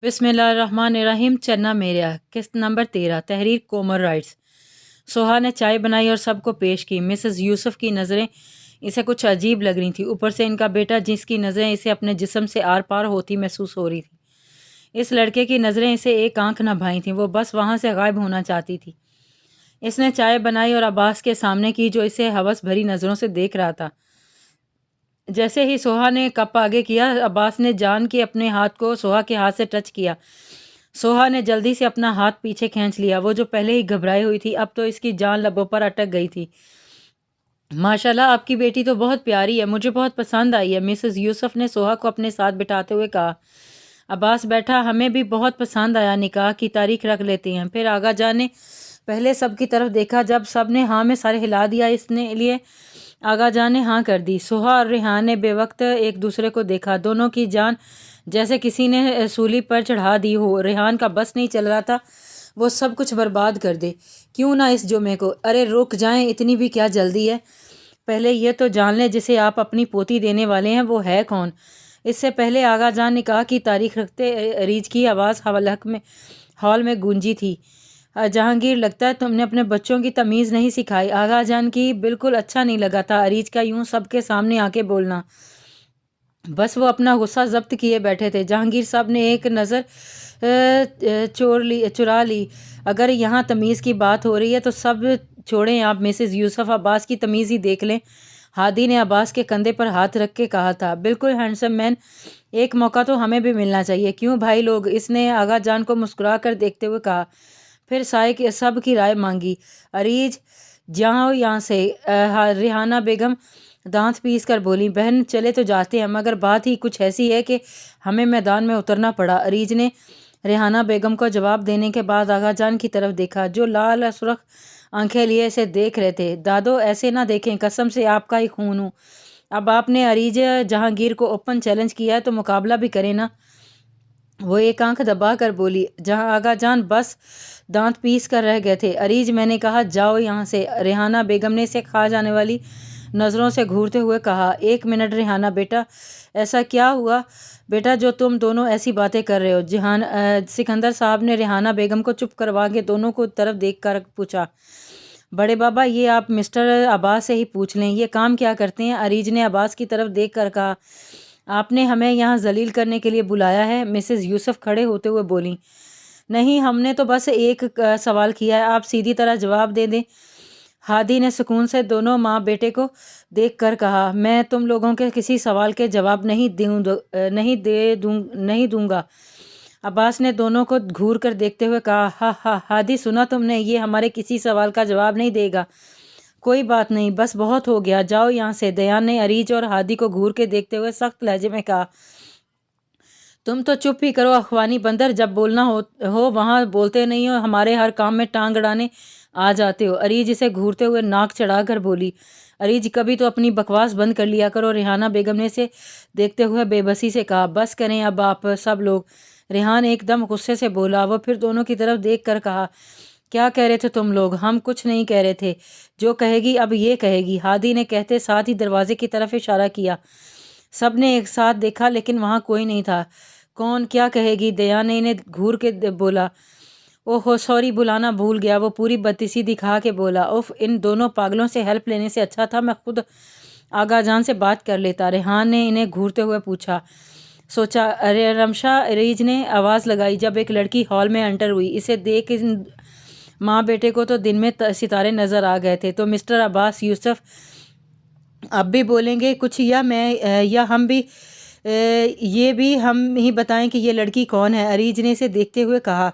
بسم اللہ الرحمن الرحیم۔ چنا میرا قسط نمبر 13 تحریر کومر رائٹس۔ سوہا نے چائے بنائی اور سب کو پیش کی۔ مسز یوسف کی نظریں اسے کچھ عجیب لگ رہی تھیں، اوپر سے ان کا بیٹا جس کی نظریں اسے اپنے جسم سے آر پار ہوتی محسوس ہو رہی تھی۔ اس لڑکے کی نظریں اسے ایک آنکھ نہ بھائیں تھیں، وہ بس وہاں سے غائب ہونا چاہتی تھی۔ اس نے چائے بنائی اور عباس کے سامنے کی، جو اسے ہوس بھری نظروں سے دیکھ رہا تھا۔ جیسے ہی سوہا نے کپ آگے کیا، عباس نے جان کے اپنے ہاتھ کو سوہا کے ہاتھ سے ٹچ کیا۔ سوہا نے جلدی سے اپنا ہاتھ پیچھے کھینچ لیا۔ وہ جو پہلے ہی گھبرائی ہوئی تھی، اب تو اس کی جان لبوں پر اٹک گئی تھی۔ ماشاءاللہ، آپ کی بیٹی تو بہت پیاری ہے، مجھے بہت پسند آئی ہے، مسز یوسف نے سوہا کو اپنے ساتھ بٹھاتے ہوئے کہا۔ عباس بیٹھا، ہمیں بھی بہت پسند آیا، نکاح کی تاریخ رکھ لیتے ہیں۔ پھر آغا جان نے پہلے سب کی طرف دیکھا، جب سب نے ہاں میں سر ہلا دیا، اس نے لیے آغا جان نے ہاں کر دی۔ سوہا اور ریحان نے بے وقت ایک دوسرے کو دیکھا، دونوں کی جان جیسے کسی نے سولی پر چڑھا دی ہو۔ ریحان کا بس نہیں چل رہا تھا، وہ سب کچھ برباد کر دے، کیوں نہ اس جمعے کو۔ ارے رک جائیں، اتنی بھی کیا جلدی ہے، پہلے یہ تو جان لیں جسے آپ اپنی پوتی دینے والے ہیں وہ ہے کون۔ اس سے پہلے آغا جان نکاح کی تاریخ رکھتے ریچھ کی آواز ہال میں گونجی تھی۔ جہانگیر، لگتا ہے تم نے اپنے بچوں کی تمیز نہیں سکھائی۔ آغا جان کی بالکل اچھا نہیں لگا تھا اریج کا یوں سب کے سامنے آ کے بولنا، بس وہ اپنا غصہ ضبط کیے بیٹھے تھے۔ جہانگیر صاحب نے ایک نظر چرا لی، اگر یہاں تمیز کی بات ہو رہی ہے تو سب چھوڑیں، آپ مسز یوسف عباس کی تمیز ہی دیکھ لیں۔ ہادی نے عباس کے کندھے پر ہاتھ رکھ کے کہا تھا۔ بالکل ہینڈسم مین، ایک موقع تو ہمیں بھی ملنا چاہیے، کیوں بھائی لوگ، اس نے آغا جان کو مسکرا کر دیکھتے ہوئے کہا۔ پھر سب کی رائے مانگی۔ اریج، جاؤ یہاں سے، ریحانہ بیگم دانت پیس کر بولی۔ بہن چلے تو جاتے ہیں، مگر بات ہی کچھ ایسی ہے کہ ہمیں میدان میں اترنا پڑا۔ اریج نے ریحانہ بیگم کو جواب دینے کے بعد آغا جان کی طرف دیکھا، جو لال سرخ آنکھیں لیے اسے دیکھ رہے تھے۔ دادو ایسے نہ دیکھیں، قسم سے آپ کا ہی خون ہوں۔ اب آپ نے اریج جہانگیر کو اوپن چیلنج کیا ہے تو مقابلہ بھی کریں نا۔ وہ ایک آنکھ دبا کر بولی۔ جہاں آغا جان بس دانت پیس کر رہ گئے تھے۔ اریج، میں نے کہا جاؤ یہاں سے، ریحانہ بیگم نے اسے کھا جانے والی نظروں سے گھورتے ہوئے کہا۔ ایک منٹ ریحانہ بیٹا، ایسا کیا ہوا بیٹا جو تم دونوں ایسی باتیں کر رہے ہو؟ سکندر صاحب نے ریحانہ بیگم کو چپ کروا کے دونوں کو طرف دیکھ کر پوچھا۔ بڑے بابا، یہ آپ مسٹر عباس سے ہی پوچھ لیں، یہ کام کیا کرتے ہیں؟ اریج نے عباس کی طرف دیکھ کر کہا۔ آپ نے ہمیں یہاں ذلیل کرنے کے لیے بلایا ہے؟ مسز یوسف کھڑے ہوتے ہوئے بولیں۔ نہیں، ہم نے تو بس ایک سوال کیا ہے، آپ سیدھی طرح جواب دے دیں۔ ہادی نے سکون سے دونوں ماں بیٹے کو دیکھ کر کہا۔ میں تم لوگوں کے کسی سوال کے جواب نہیں دوں گا۔ عباس نے دونوں کو گھور کر دیکھتے ہوئے کہا۔ ہا ہا، ہادی سنا تم نے، یہ ہمارے کسی سوال کا جواب نہیں دے گا۔ کوئی بات نہیں، بس بہت ہو گیا، جاؤ یہاں سے۔ دیان نے اریج اور ہادی کو گھور کے دیکھتے ہوئے سخت لہجے میں کہا۔ تم تو چپ ہی کرو اخوانی بندر، جب بولنا ہو وہاں بولتے نہیں ہو، ہمارے ہر کام میں ٹانگ اڑانے آ جاتے ہو۔ اریج اسے گھورتے ہوئے ناک چڑھا کر بولی۔ اریج، کبھی تو اپنی بکواس بند کر لیا کرو۔ ریحانہ بیگم نے اسے دیکھتے ہوئے بے بسی سے کہا۔ بس کریں اب آپ سب لوگ، ریحان ایک دم غصے سے بولا۔ وہ پھر دونوں کی طرف دیکھ کر کہا۔ کیا کہہ رہے تھے تم لوگ؟ ہم کچھ نہیں کہہ رہے تھے، جو کہے گی اب یہ کہے گی، ہادی نے کہتے ساتھ ہی دروازے کی طرف اشارہ کیا۔ سب نے ایک ساتھ دیکھا لیکن وہاں کوئی نہیں تھا۔ کون کیا کہے گی؟ دیان نے انہیں گھور کے بولا۔ اوہو سوری، بلانا بھول گیا، وہ پوری بدتیسی دکھا کے بولا۔ اف، ان دونوں پاگلوں سے ہیلپ لینے سے اچھا تھا میں خود آغا جان سے بات کر لیتا۔ ریحان نے انہیں گھورتے ہوئے سوچا۔ رمشا، اریج نے آواز لگائی جب ایک لڑکی ہال میں انٹر ہوئی۔ اسے دیکھ ان ماں بیٹے کو تو دن میں ستارے نظر آ گئے تھے۔ تو مسٹر عباس یوسف اب بھی بولیں گے کچھ، یا ہم بھی یہ بھی ہم ہی بتائیں کہ یہ لڑکی کون ہے؟ اریج نے اسے دیکھتے ہوئے کہا۔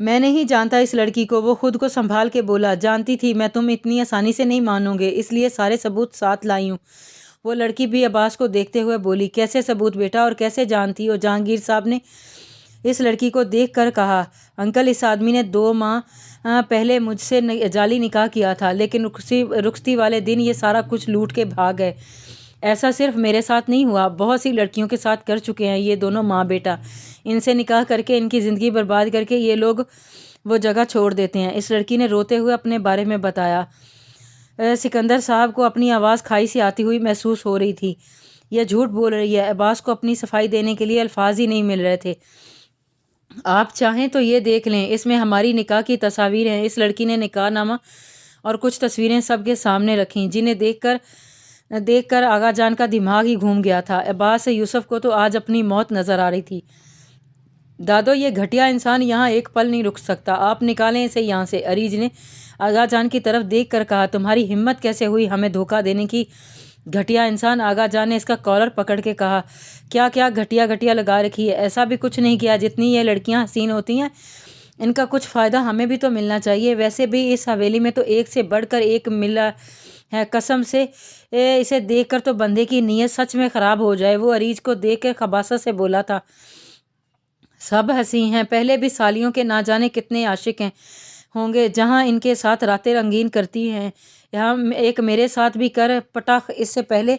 میں نہیں جانتا اس لڑکی کو، وہ خود کو سنبھال کے بولا۔ جانتی تھی میں تم اتنی آسانی سے نہیں مانو گے، اس لیے سارے ثبوت ساتھ لائی ہوں۔ وہ لڑکی بھی عباس کو دیکھتے ہوئے بولی۔ کیسے ثبوت بیٹا، اور کیسے جانتی ہو؟ جہانگیر صاحب نے اس لڑکی کو دیکھ کر کہا۔ انکل، اس آدمی نے 2 ماہ پہلے مجھ سے جعلی نکاح کیا تھا، لیکن رخصتی والے دن یہ سارا کچھ لوٹ کے بھاگ گئے۔ ایسا صرف میرے ساتھ نہیں ہوا، بہت سی لڑکیوں کے ساتھ کر چکے ہیں یہ دونوں ماں بیٹا۔ ان سے نکاح کر کے ان کی زندگی برباد کر کے یہ لوگ وہ جگہ چھوڑ دیتے ہیں۔ اس لڑکی نے روتے ہوئے اپنے بارے میں بتایا۔ سکندر صاحب کو اپنی آواز کھائی سے آتی ہوئی محسوس ہو رہی تھی۔ یہ جھوٹ بول رہی ہے۔ عباس کو اپنی صفائی دینے کے لیے الفاظ ہی نہیں مل رہے تھے۔ آپ چاہیں تو یہ دیکھ لیں، اس میں ہماری نکاح کی تصاویر ہیں۔ اس لڑکی نے نکاح نامہ اور کچھ تصویریں سب کے سامنے رکھیں، جنہیں دیکھ کر آغا جان کا دماغ ہی گھوم گیا تھا۔ عباس سے یوسف کو تو آج اپنی موت نظر آ رہی تھی۔ دادو، یہ گھٹیا انسان یہاں ایک پل نہیں رک سکتا، آپ نکالیں اسے یہاں سے۔ اریج نے آغا جان کی طرف دیکھ کر کہا، تمہاری ہمت کیسے ہوئی ہمیں دھوکہ دینے کی، گھٹیا انسان؟ آغا جان نے اس کا کالر پکڑ کے کہا، کیا گھٹیا لگا رکھی ہے؟ ایسا بھی کچھ نہیں کیا۔ جتنی یہ لڑکیاں حسین ہوتی ہیں، ان کا کچھ فائدہ ہمیں بھی تو ملنا چاہیے۔ ویسے بھی اس حویلی میں تو ایک سے بڑھ کر ایک ملا ہے، قسم سے اسے دیکھ کر تو بندے کی نیت سچ میں خراب ہو جائے۔ وہ اریج کو دیکھ کر خباثت سے بولا تھا، سب ہنسی ہیں، پہلے بھی سالیوں کے نہ جانے کتنے عاشق ہوں گے جہاں ان کے ساتھ راتیں رنگین کرتی ہیں، یہاں ایک میرے ساتھ بھی کر پٹاخ۔ اس سے پہلے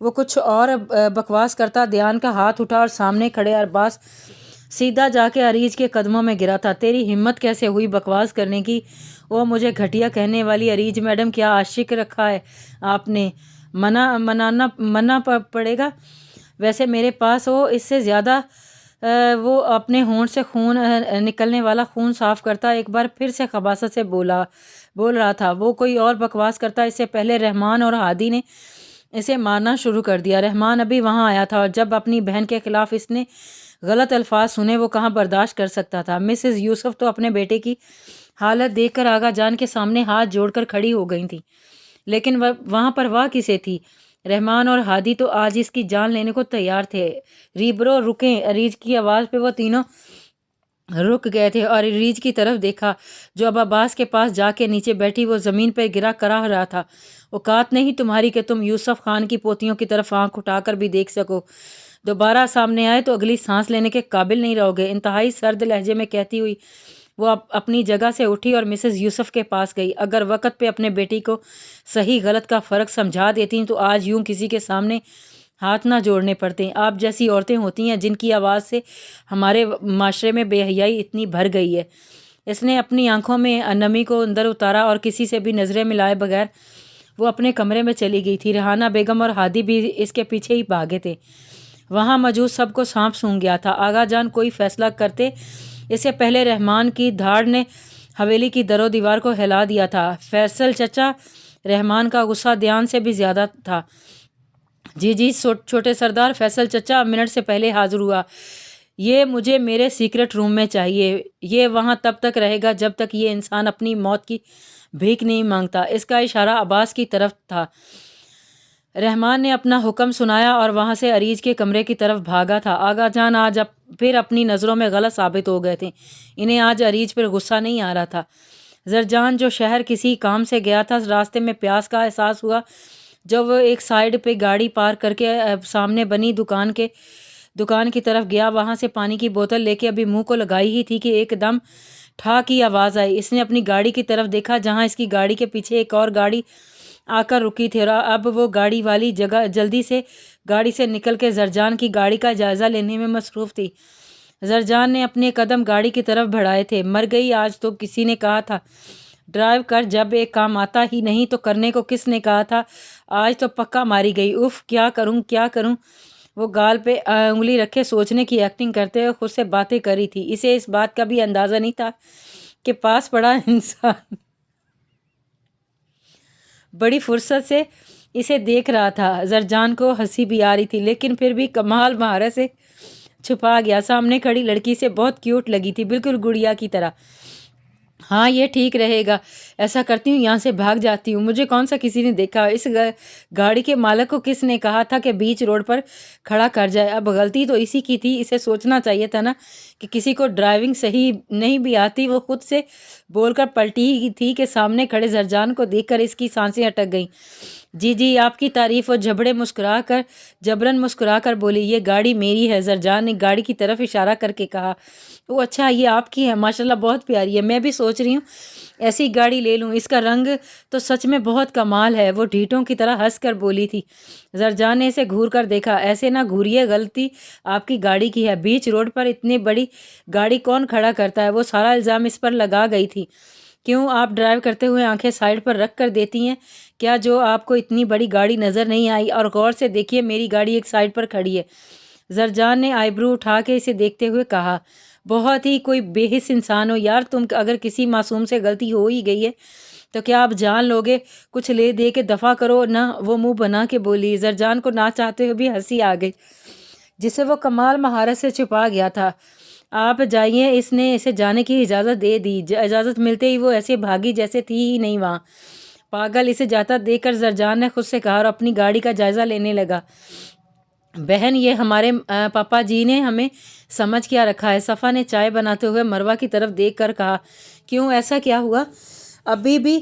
وہ کچھ اور بکواس کرتا، دھیان کا ہاتھ اٹھا اور سامنے کھڑے عباس سیدھا جا کے اریج کے قدموں میں گرا تھا۔ تیری ہمت کیسے ہوئی بکواس کرنے کی؟ وہ مجھے گھٹیا کہنے والی اریج میڈم، کیا عاشق رکھا ہے آپ نے؟ مننا پڑے گا۔ ویسے میرے پاس وہ اس سے زیادہ وہ اپنے ہونٹ سے خون نکلنے والا خون صاف کرتا۔ ایک بار پھر سے خباثت سے بول رہا تھا۔ وہ کوئی اور بکواس کرتا۔ اس سے پہلے رحمان اور ہادی نے اسے مارنا شروع کر دیا۔ رحمان ابھی وہاں آیا تھا اور جب اپنی بہن کے خلاف اس نے غلط الفاظ سنے، وہ کہاں برداشت کر سکتا تھا۔ مسز یوسف تو اپنے بیٹے کی حالت دیکھ کر آغا جان کے سامنے ہاتھ جوڑ کر کھڑی ہو گئی تھی، لیکن وہاں پرواہ کسے تھی؟ رحمان اور ہادی تو آج اس کی جان لینے کو تیار تھے۔ ریبرو، رکیں! اریج کی آواز پہ وہ تینوں رک گئے تھے اور اریج کی طرف دیکھا جو اب عباس کے پاس جا کے نیچے بیٹھی وہ زمین پہ گرا کراہ رہا تھا۔ اوقات نہیں تمہاری کہ تم یوسف خان کی پوتیوں کی طرف آنکھ اٹھا کر بھی دیکھ سکو۔ دوبارہ سامنے آئے تو اگلی سانس لینے کے قابل نہیں رہو گے۔ انتہائی سرد لہجے میں کہتی ہوئی وہ اپنی جگہ سے اٹھی اور مسز یوسف کے پاس گئی۔ اگر وقت پہ اپنے بیٹی کو صحیح غلط کا فرق سمجھا دیتی تو آج یوں کسی کے سامنے ہاتھ نہ جوڑنے پڑتے۔ آپ جیسی عورتیں ہوتی ہیں جن کی آواز سے ہمارے معاشرے میں بے حیائی اتنی بھر گئی ہے۔ اس نے اپنی آنکھوں میں نمی کو اندر اتارا اور کسی سے بھی نظریں ملائے بغیر وہ اپنے کمرے میں چلی گئی تھی۔ ریحانہ بیگم اور ہادی بھی اس کے پیچھے ہی بھاگے تھے۔ وہاں موجود سب کو سانپ سونگھ گیا تھا۔ آغا جان کوئی فیصلہ کرتے اس سے پہلے رحمان کی دھاڑ نے حویلی کی در و دیوار کو ہلا دیا تھا۔ فیصل چچا! رحمان کا غصہ دھیان سے بھی زیادہ تھا۔ جی چھوٹے سردار، فیصل چچا منٹ سے پہلے حاضر ہوا۔ یہ مجھے میرے سیکرٹ روم میں چاہیے۔ یہ وہاں تب تک رہے گا جب تک یہ انسان اپنی موت کی بھیک نہیں مانگتا۔ اس کا اشارہ عباس کی طرف تھا۔ رحمان نے اپنا حکم سنایا اور وہاں سے اریج کے کمرے کی طرف بھاگا تھا۔ آغا جان آج پھر اپنی نظروں میں غلط ثابت ہو گئے تھے۔ انہیں آج اریج پر غصہ نہیں آ رہا تھا۔ زرجان جو شہر کسی کام سے گیا تھا، راستے میں پیاس کا احساس ہوا۔ جب وہ ایک سائیڈ پہ گاڑی پارک کر کے سامنے بنی دکان کی طرف گیا، وہاں سے پانی کی بوتل لے کے ابھی منہ کو لگائی ہی تھی کہ ایک دم ٹھا کی آواز آئی۔ اس نے اپنی گاڑی کی طرف دیکھا جہاں اس کی گاڑی کے پیچھے ایک اور گاڑی آ کر رکی تھی اور اب وہ گاڑی والی جلدی سے گاڑی سے نکل کے زرجان کی گاڑی کا جائزہ لینے میں مصروف تھی۔ زرجان نے اپنے قدم گاڑی کی طرف بڑھائے تھے۔ مر گئی آج تو کسی نے کہا تھا ڈرائیو کر، جب ایک کام آتا ہی نہیں تو کرنے کو کس نے کہا تھا؟ آج تو پکا ماری گئی۔ اف، کیا کروں؟ وہ گال پہ انگلی رکھے سوچنے کی ایکٹنگ کرتے ہوئے خود سے باتیں کر رہی تھی۔ اسے اس بات کا بھی اندازہ نہیں تھا کہ پاس پڑا انسان بڑی فرصت سے اسے دیکھ رہا تھا۔ زرجان کو ہنسی بھی آ رہی تھی لیکن پھر بھی کمال مہارت سے چھپا گیا۔ سامنے کھڑی لڑکی سے بہت کیوٹ لگی تھی، بالکل گڑیا کی طرح۔ ہاں، یہ ٹھیک رہے گا، ایسا کرتی ہوں یہاں سے بھاگ جاتی ہوں۔ مجھے کون سا کسی نے دیکھا؟ اس گاڑی کے مالک کو کس نے کہا تھا کہ بیچ روڈ پر کھڑا کر جائے؟ اب غلطی تو اسی کی تھی۔ اسے سوچنا چاہیے تھا نا کہ کسی کو ڈرائیونگ صحیح نہیں بھی آتی۔ وہ خود سے بول کر پلٹی ہی تھی کہ سامنے کھڑے زرجان کو دیکھ کر اس کی سانسیں اٹک گئیں۔ جی آپ کی تعریف۔ وہ جبرن مسکرا کر بولی، یہ گاڑی میری ہے۔ زرجان نے گاڑی کی طرف اشارہ کر کے کہا، وہ اچھا، یہ آپ کی ہے؟ ماشاءاللہ بہت پیاری ہے۔ میں بھی سوچ رہی ہوں ایسی گاڑی لے لوں، اس کا رنگ تو سچ میں بہت کمال ہے۔ وہ ڈھیٹوں کی طرح ہنس کر بولی تھی۔ زرجان نے اسے گھور کر دیکھا۔ ایسے نہ گھوریے، غلطی آپ کی گاڑی کی ہے۔ بیچ روڈ پر اتنی بڑی گاڑی کون کھڑا کرتا ہے؟ وہ سارا الزام اس پر لگا گئی تھی۔ کیوں آپ ڈرائیو کرتے ہوئے آنکھیں سائڈ پر رکھ کر دیتی ہیں؟ کیا جو آپ کو اتنی بڑی گاڑی نظر نہیں آئی؟ اور غور سے دیکھیے میری گاڑی ایک سائڈ پر کھڑی ہے۔ زرجان نے آئی برو اٹھا کے اسے دیکھتے ہوئے کہا، بہت ہی کوئی بے حس انسان ہو یار تم، اگر کسی معصوم سے غلطی ہو ہی گئی ہے تو کیا آپ جان لوگے؟ کچھ لے دے کے دفع کرو نہ۔ وہ منہ بنا کے بولی۔ زرجان کو نہ چاہتے ہوئے بھی ہنسی آ گئی جسے وہ کمال مہارت سے چھپا گیا تھا۔ آپ جائیے، اس نے اسے جانے کی اجازت دے دی۔ اجازت ملتے ہی وہ ایسے بھاگی جیسے تھی ہی نہیں وہاں۔ پاگل، اسے جاتا دیکھ کر زرجان نے خود سے کہا اور اپنی گاڑی کا جائزہ لینے لگا۔ بہن، یہ ہمارے پاپا جی نے ہمیں سمجھ کیا رکھا ہے؟ صفا نے چائے بناتے ہوئے مروہ کی طرف دیکھ کر کہا۔ کیوں، ایسا کیا ہوا؟ ابھی بھی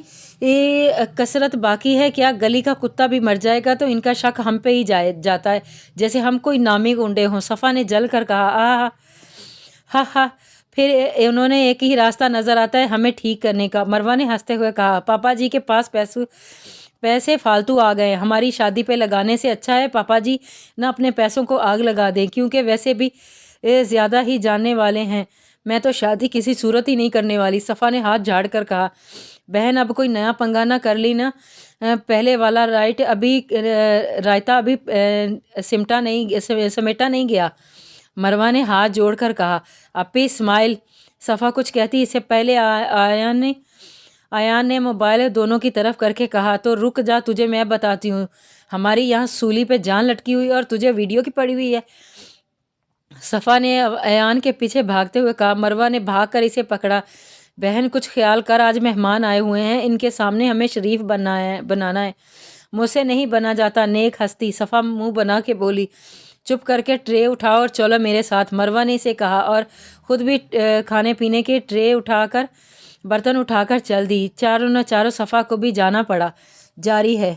کثرت باقی ہے کیا؟ گلی کا کتا بھی مر جائے گا تو ان کا شک ہم پہ ہی جاتا ہے جیسے ہم کوئی نامی گنڈے ہوں۔ صفا نے جل کر کہا۔ ہاں ہاں، پھر انہوں نے ایک ہی راستہ نظر آتا ہے ہمیں ٹھیک کرنے کا، مروہ نے ہنستے ہوئے کہا۔ پاپا جی کے پاس پیسے فالتو آ گئے، ہماری شادی پہ لگانے سے اچھا ہے پاپا جی نہ اپنے پیسوں کو آگ لگا دیں، کیونکہ ویسے بھی زیادہ ہی جاننے والے ہیں۔ میں تو شادی کسی صورت ہی نہیں کرنے والی۔ صفا نے ہاتھ جھاڑ کر کہا۔ بہن، اب کوئی نیا پنگا نہ کر لی نا، پہلے والا رائتا ابھی سمیٹا نہیں گیا۔ مروہ نے ہاتھ جوڑ کر کہا۔ اپی اسمائل، صفا کچھ کہتی اس سے پہلے آیان نے موبائل دونوں کی طرف کر کے کہا، تو رک جا، تجھے میں بتاتی ہوں، ہماری یہاں سولی پہ جان لٹکی ہوئی اور تجھے ویڈیو کی پڑی ہوئی ہے۔ صفا نے ایان کے پیچھے بھاگتے ہوئے کہا۔ مروہ نے بھاگ کر اسے پکڑا۔ بہن کچھ خیال کر، آج مہمان آئے ہوئے ہیں، ان کے سامنے ہمیں شریف بنانا ہے۔ مجھ سے نہیں بنا جاتا نیک ہستی، صفا منہ بنا کے بولی۔ چپ کر کے ٹرے اٹھاؤ اور چلو میرے ساتھ، مروہ نے اسے کہا اور خود بھی کھانے پینے کے ٹرے برتن اٹھا کر چل دی۔ چاروں صفا کو بھی جانا پڑا۔ جاری ہے۔